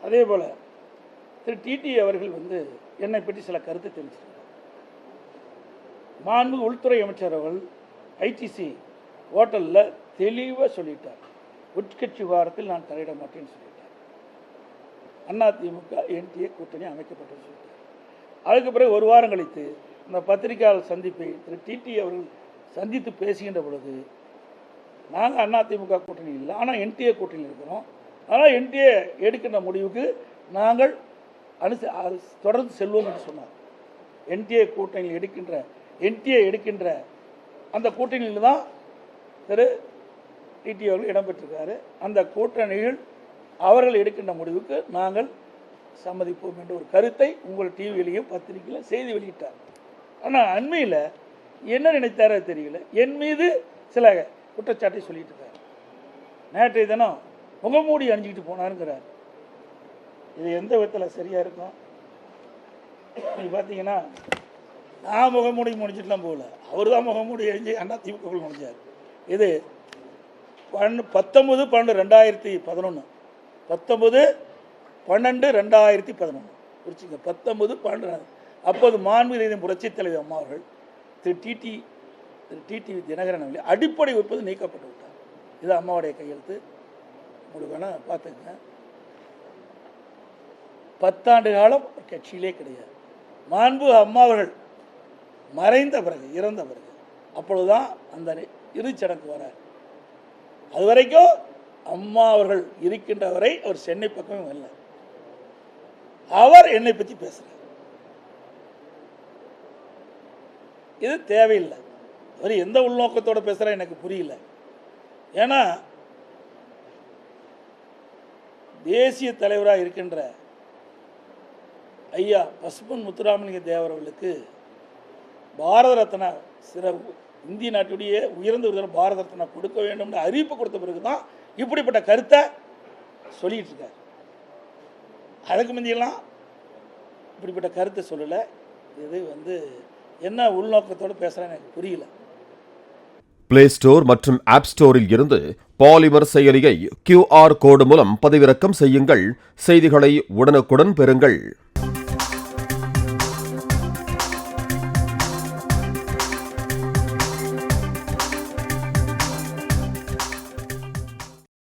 அதே போல் திரு டிடி அவர்கள் என்னை பற்றி சில கருத்தை தெரிவிச்சிருக்கார். மாண்பு உள்துறை அமைச்சர் அவர்கள் ஐடிசி ஹோட்டலில் தெளிவாக சொல்லிட்டார், உட்கட்சி விவகாரத்தில் நான் தலையிட மாட்டேன்னு சொல்லிட்டார். அதிமுக என்டிஏ கூட்டணி அமைக்கப்பட்டு சொல்லிட்டார். அதுக்கு பிறகு ஒரு வாரம் கழித்து இந்த பத்திரிகையாளர் சந்திப்பை திரு டிடி அவர்கள் சந்தித்து பேசுகின்ற பொழுது, நாங்கள் அதிமுக கூட்டணி இல்லை, ஆனால் என்டிஏ கூட்டணியில் இருக்கிறோம், ஆனால் என்டிஏ எடுக்கின்ற முடிவுக்கு நாங்கள் தொடர்ந்து செல்வோம் என்று சொன்னார். என்டிஏ கூட்டணியில் எடுக்கின்ற அந்த கூட்டணியில் தான் திரு டிடி அவர்கள் இடம்பெற்றிருக்காரு. அந்த கூட்டணியில் அவர்கள் எடுக்கின்ற முடிவுக்கு நாங்கள் சம்மதிப்போம் என்ற ஒரு கருத்தை உங்கள் டிவியிலையும் பத்திரிகையிலும் செய்தி வெளியிட்டார். ஆனால் அண்மையில் என்ன நினைத்தாரோ தெரியல, என் மீது சில குற்றச்சாட்டை சொல்லிட்டு இருக்கார். நேற்றைய தினம் முகமூடி அணிஞ்சிக்கிட்டு போனாருங்கிறார். இது எந்த விதத்தில் சரியாக இருக்கும்? நீங்கள் பார்த்தீங்கன்னா நான் முகமூடி முடிஞ்சிட்டுலாம் போகல, அவர் தான் முகமூடி அணிஞ்சு அதிமுக முடிஞ்சார். இது 19/12/2011 19/12/2011 குறிச்சிங்க. 19/12 அப்போது மாண்புமிகு புரட்சித் தலைவர் அம்மா அவர்கள் திரு டிடி தினகரன் அவர்கள் அடிப்படை உறுப்பு நீக்கப்பட்டு விட்டார். இது அம்மாவுடைய கையெழுத்து. உங்களுக்கு வேணா பார்த்துங்க. 10 ஆண்டு காலம் கட்சியிலே கிடையாது. மாண்பு அம்மா அவர்கள் மறைந்த பிறகு, இறந்த பிறகு, அப்பொழுதுதான் அந்த இறுதிச்சடங்கு வரார். அது வரைக்கும் அம்மா அவர்கள் இருக்கின்ற வரை அவர் சென்னை பக்கமே வரல. அவர் என்னை பற்றி பேசுறார். இது தேவையில்லை. அவர் எந்த உள்நோக்கத்தோடு பேசுகிறார் எனக்கு புரியல. ஏன்னா தேசிய தலைவராக இருக்கின்ற ஐயா பசும்பொன் முத்துராமலிங்க தேவர் அவர்களுக்கு பாரத ரத்னா இந்திய நாட்டுடைய உயர்ந்த விருதான பாரத ரத்னா கொடுக்க வேண்டும் அறிவிப்பு கொடுத்த பிறகு தான் இப்படிப்பட்ட கருத்தை சொல்லிட்டு இருக்கார். அதுக்கு முந்தியெல்லாம் இப்படிப்பட்ட கருத்தை சொல்லலை. இது என்ன உள்நோக்கத்தோடு பேசுகிறேன்னு எனக்கு புரியல. பிளே ஸ்டோர் மற்றும் ஆப் ஸ்டோரில் இருந்து பாலிமர் செயலியை QR கோடு மூலம் பதிவிறக்கம் செய்யுங்கள். செய்திகளை உடனுக்குடன் பெறுங்கள்.